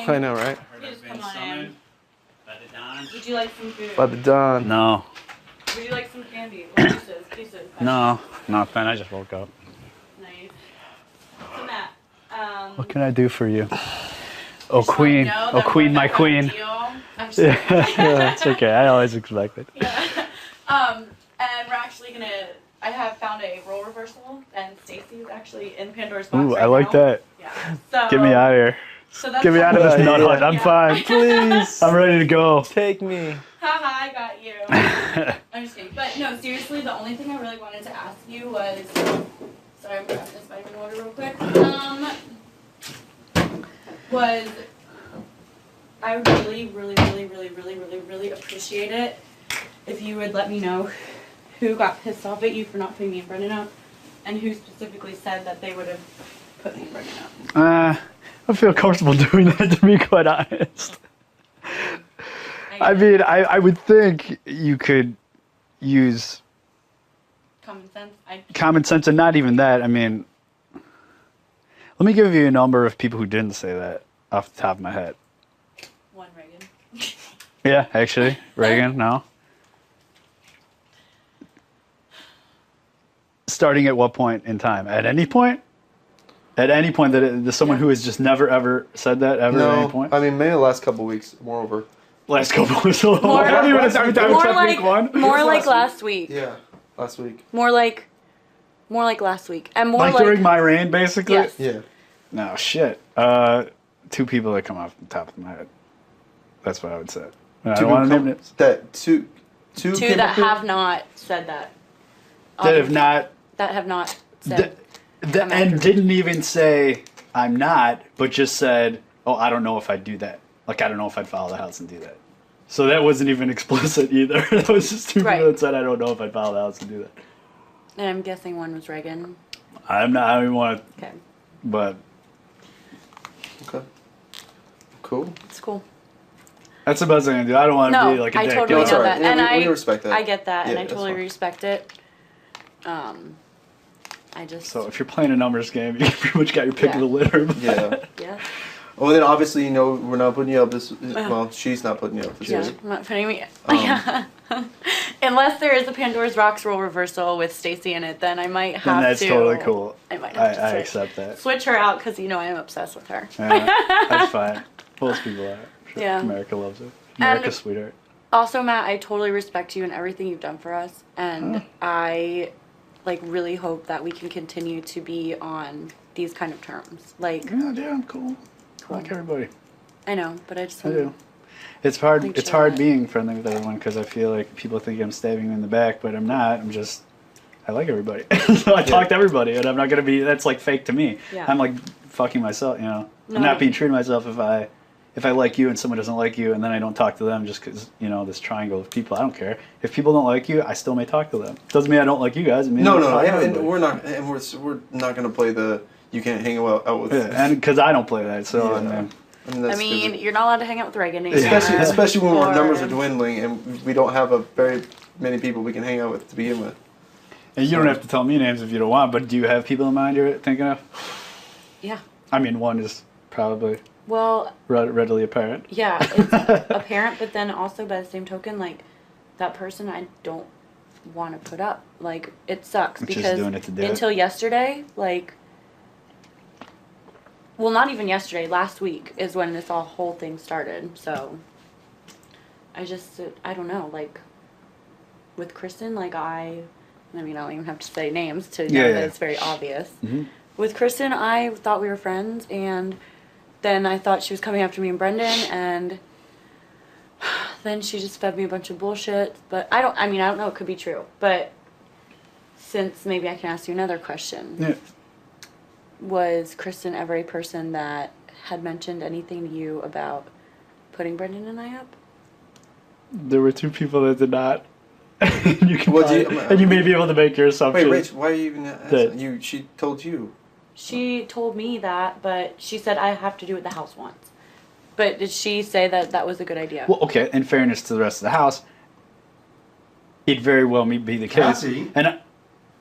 morning. I know, right? Just come on in. By the Don. Would you like some food? By the dawn. No. Would you like some candy? Or pieces? Pieces. No. Nothing. I just woke up. Nice. So Matt, What can I do for you? Oh, just queen. wanna know Oh, that queen, we're my not queen. a deal. I'm just Yeah, it's okay. I always expect it. Yeah. And we're actually gonna. I have found a role reversal, and Stacy is actually in Pandora's box. Ooh, right I like now. that. Yeah. So Get me out of here. So that's Get me out of this Yeah, nut yeah. hut. I'm Yeah. fine. Please. I'm ready to go. Take me. Haha, I got you. I'm just kidding. But no, seriously, the only thing I really wanted to ask you was. Sorry, I'm grabbing this vitamin water real quick. Was I would really appreciate it if you would let me know who got pissed off at you for not putting me and Brendan up, and who specifically said that they would have put me and Brendan up. I feel comfortable doing that, to be quite honest. I mean, I would think you could use Common sense. common sense, and not even that. I mean, let me give you a number of people who didn't say that off the top of my head. One Reagan. Yeah, actually, Reagan, no. Starting at what point in time? At any point? At any point that there's someone who has just never ever said that ever at any No, point? I mean, maybe the last couple weeks, moreover. Last couple was a little More- I don't even have time to more check like week one. more like last last week. Yeah, last week. More like last week, and more Like like during my reign, basically? Yes. Yeah. No, shit. Two people that come off the top of my head. That's what I would say. I Two don't want to people name names. That two two came that up here? have not said that. That have not... That have not said. and didn't even say, I'm not, but just said, oh, I don't know if I'd do that. Like, I don't know if I'd follow the house and do that. So that wasn't even explicit either. That was just two Right. people that said, I don't know if I'd follow the house and do that. And I'm guessing one was Reagan. I don't even want to... Okay, But Okay. Cool. it's cool. that's the best thing I can do. I don't want to No, be like a I dick. totally That's know all right. that, Yeah, and we respect that. I get that, and Yeah, I that's totally fine. respect it. I just So if you're playing a numbers game, you pretty much got your pick Yeah. of the litter. Yeah. yeah. Well, then obviously, we're not putting you up this. Well, she's not putting you up this Yeah, week. I'm not putting me. Yeah. Unless there is a Pandora's Rocks role reversal with Stacy in it, then I might have And that's to. totally cool. I might have to I switch, accept that. switch her out because I am obsessed with her. Yeah, that's fine. Most people are. Sure. Yeah. America loves it. America's sweetheart. Also, Matt, I totally respect you and everything you've done for us, and I really hope that we can continue to be on these kind of terms. Like, Yeah, I'm cool. I like everybody. I know, but I just I do. It's hard. Make It's sure hard that- being friendly with everyone because I feel like people think I'm stabbing them in the back, but I'm not. I'm just. I like everybody. So I talk to everybody, and I'm not gonna be. That's like fake to me. Yeah. I'm like fucking myself. No. I'm not being true to myself if I like you and someone doesn't like you, and then I don't talk to them just because this triangle of people. I don't care. If people don't like you, I still may talk to them. Doesn't mean I don't like you guys. It means No, I no, like and everybody. we're not gonna play the you can't hang out with. Yeah, and because I don't play that, so Yeah. I mean, that's I mean, stupid. you're not allowed to hang out with Reagan anymore. especially when our numbers are Or- dwindling and we don't have a very many people we can hang out with to begin with. and you don't have to tell me names if you don't want. But do you have people in mind you're thinking of? Yeah. I mean, one is probably Well, readily apparent. yeah, it's apparent, but then also by the same token, that person I don't want to put up. It sucks It's just because doing it to do it. until yesterday, well, not even yesterday, last week is when this whole thing started. So I don't know, with Kristen, I mean, I don't even have to say names to know that it's very obvious. Mhm. With Kristen, I thought we were friends, and then I thought she was coming after me and Brendan, and then she just fed me a bunch of bullshit. But I don't know, it could be true. But since maybe I can ask you another question. Yeah. Was Kristen ever a person that had mentioned anything to you about putting Brendan and I up? There were two people that did not. you can Well, probably- and you may be able to make your Wait, assumptions. Rach, why are you even asking? She told you. She told me that, but she said I have to do what the house wants. But did she say that that was a good idea? Well, okay. In fairness to the rest of the house, it very well may be the case. Cassie. And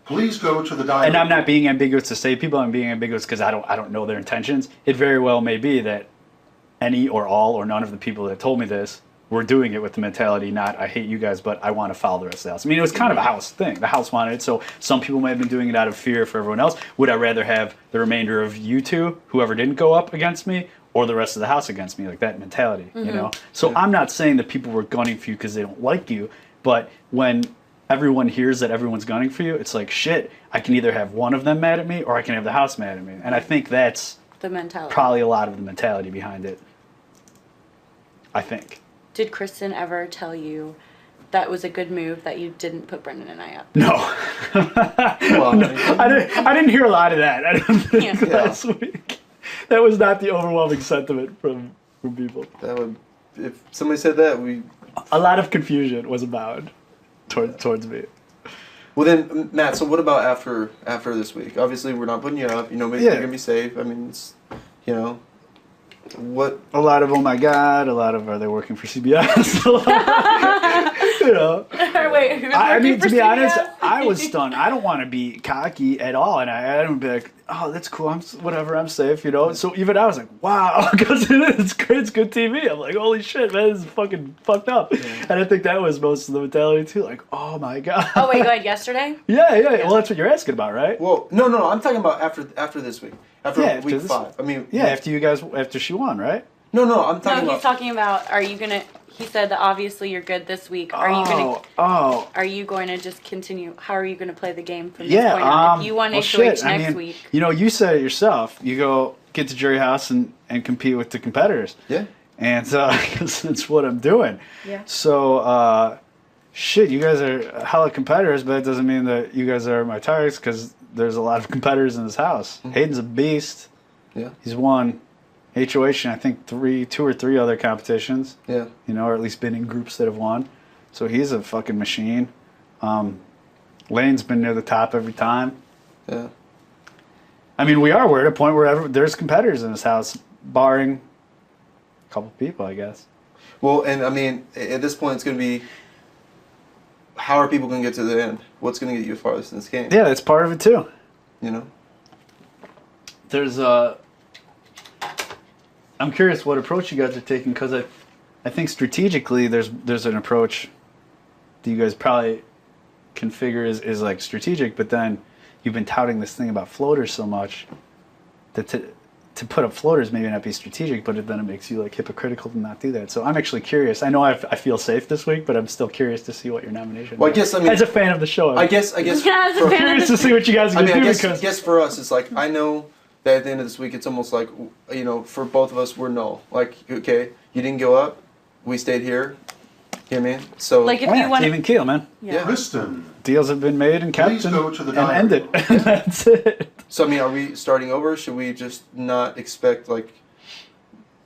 Please go to the dining and I'm not room. being ambiguous to say people. I'm being ambiguous because I don't know their intentions. It very well may be that any or all or none of the people that told me this were doing it with the mentality, not I hate you guys, but I want to follow the rest of the house. I mean, it was kind of a house thing. The house wanted it, so some people might have been doing it out of fear for everyone else. Would I rather have the remainder of you two, whoever didn't go up against me, or the rest of the house against me? Like that mentality, you know? So I'm not saying that people were gunning for you because they don't like you, but when everyone hears that everyone's gunning for you, it's like, shit, I can either have one of them mad at me or I can have the house mad at me. And I think that's The mentality. probably a lot of the mentality behind it. I think. Did Kristen ever tell you that was a good move that you didn't put Brendan and I up? No. Well, No, I didn't hear a lot of that, I don't think, Yeah. last week. That was not the overwhelming sentiment from people. that would, if somebody said that, we. A lot of confusion was abound towards me. Well then, Matt. So what about after this week? Obviously, we're not putting you up. You know, maybe Yeah. you're gonna be safe. I mean, it's, you know, what? A lot of, oh my God, a lot of, are they working for CBS? You know. Wait, who's I working mean, for to be honest, CBS? I was stunned. I don't want to be cocky at all, and I don't be like, "Oh, that's cool. Whatever. I'm safe," you know. So even I was like, "Wow," because it's great. It's good TV. I'm like, "Holy shit, man, this is fucking fucked up." And I think that was most of the mentality too. Like, "Oh my God." Oh wait, go ahead. Yesterday? Yeah. Well, that's what you're asking about, right? Well, no. I'm talking about after this week. After Yeah, after week this 5. I mean. Yeah. After she won, right? No. I'm No, talking he's about. talking about. Are you gonna? He said that obviously you're good this week. Are you gonna? Oh. Are you going to just continue? How are you going to play the game from this Yeah, point on? If you won well, HoH shit, next week, You know, you said it yourself. You go get to Jury House and compete with the competitors. Yeah. And because that's what I'm doing. Yeah. So, shit, you guys are hella competitors, but it doesn't mean that you guys are my targets because there's a lot of competitors in this house. Hayden's a beast. Yeah. He's won HoH and I think 2 or 3 other competitions. Yeah. You know, or at least been in groups that have won. So he's a fucking machine. Lane's been near the top every time. Yeah. I mean, we're at a point where there's competitors in this house, barring a couple people, I guess. Well, and I mean, at this point, it's going to be, how are people going to get to the end? What's going to get you farthest in this game? Yeah, that's part of it too. You know? There's I'm curious what approach you guys are taking because I think strategically there's an approach that you guys probably can figure is like strategic, but then you've been touting this thing about floaters so much that to put up floaters maybe not be strategic, but then it makes you like hypocritical to not do that. So I'm actually curious. I know I feel safe this week, but I'm still curious to see what your nomination. Well, I guess, I mean, as a fan of the show, I guess. Yeah, as a I'm fan curious of to see what you guys are I gonna mean, do I because guess for us, it's like, I know that at the end of this week, it's almost like, you know, for both of us, we're null. Like, okay, you didn't go up, we stayed here. You know what I mean? So, like if oh, you yeah, want it's even keel, man. yeah. Kristen, Deals have been made and kept Please go to the and diary ended. room. That's it. so I mean, are we starting over? Should we just not expect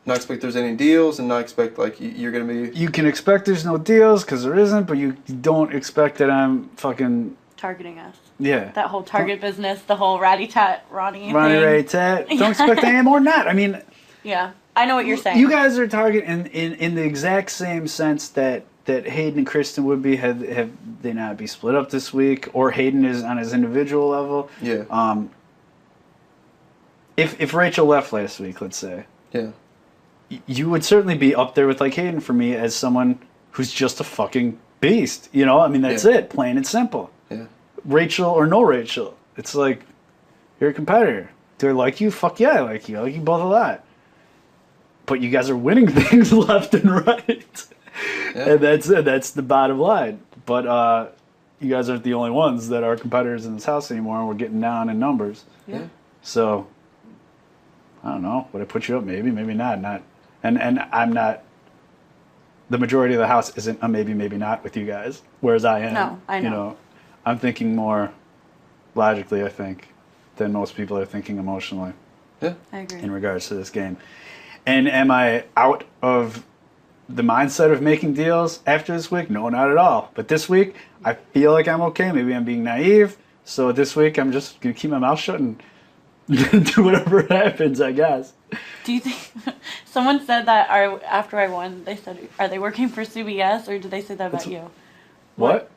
there's any deals and not expect like you're gonna be? You can expect there's no deals because there isn't, but you don't expect that I'm fucking targeting us. yeah. That whole Target business, the whole ratty tat Ronnie Ronnie thing. Ray Tat. Don't expect any more than that. I mean, Yeah, I know what you're saying. you guys are target in the exact same sense that Hayden and Kristen would be had they not be split up this week, or Hayden is on his individual level. Yeah. If Rachel left last week, let's say, Yeah. you would certainly be up there with like Hayden for me as someone who's just a fucking beast. You know, I mean that's Yeah. it, plain and simple. Yeah. Rachel or no Rachel, it's like you're a competitor. Do I like you? Fuck yeah, I like you. I like you both a lot. But you guys are winning things left and right, Yeah. and that's it. That's the bottom line. But you guys aren't the only ones that are competitors in this house anymore, and we're getting down in numbers. Yeah. So I don't know. Would I put you up? Maybe, maybe not. And I'm not. The majority of the house isn't a maybe, maybe not with you guys. Whereas I am. No, I know. You know, I'm thinking more logically, I think, than most people are thinking emotionally Yeah. I agree. in regards to this game. And am I out of the mindset of making deals after this week? No, not at all. But this week, I feel like I'm okay. Maybe I'm being naive. So this week, I'm just going to keep my mouth shut and do whatever happens, I guess. Do you think someone said that after I won? They said, "Are they working for CBS or did they say that about you?" What?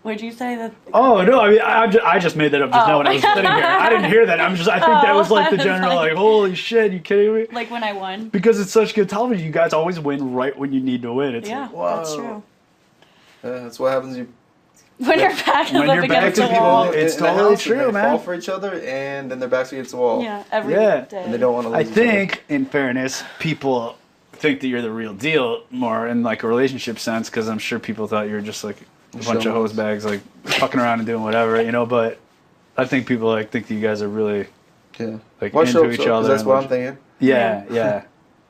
Would you say that? Oh no! I mean, I just made that up just now when I was sitting here. I didn't hear that. I think that was like the general, like, holy shit, you kidding me? Like when I won. Because it's such good television, you guys always win right when you need to win. It's Yeah, like, whoa. that's true. Yeah, that's what happens. When your back is When up your against back the is wall. people- It's in the totally house, true, and they man. fall for each other, and then their backs against the wall. Yeah, every Yeah. day. And they don't want to I lose each other. think, in fairness, people think that you're the real deal more in like a relationship sense, because I'm sure people thought you were just like a bunch of hose bags, like fucking around and doing whatever, you know. But I think people like think that you guys are really Yeah. like Well, into each other. 'cause that's and what like- I'm thinking. Yeah, yeah.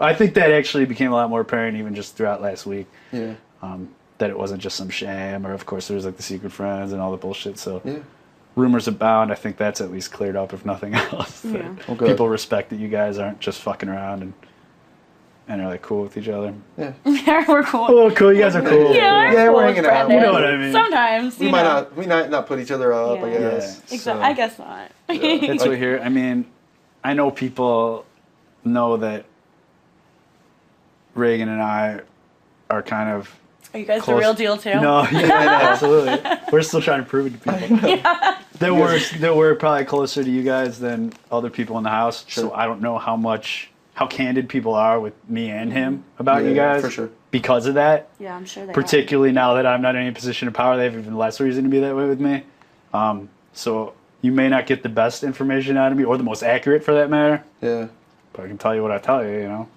I think that actually became a lot more apparent even just throughout last week. Yeah. That it wasn't just some sham, or of course there was like the secret friends and all the bullshit. So Yeah. rumors abound. I think that's at least cleared up, if nothing else. Yeah. Well, good. People respect that you guys aren't just fucking around and are like cool with each other. Yeah. Yeah, we're cool. Oh, cool! You guys are cool. Yeah, Yeah, cool we're with hanging out. Brendan. You know what I mean. Sometimes, We you might know. not put each other up. I Yeah. guess. Yeah. Exactly. So- I guess not. That's what here. I mean, I know people know that Reagan and I are kind of Are you guys close. the real deal too? No, yeah, absolutely. We're still trying to prove it to people. That we're probably closer to you guys than other people in the house. So Sure. I don't know how candid people are with me and him about you Yeah, guys. for sure. Because of that. Yeah, I'm sure they Particularly now that I'm not in any position of power, they have even less reason to be that way with me. So you may not get the best information out of me, or the most accurate for that matter. Yeah. But I can tell you what I tell you, you know.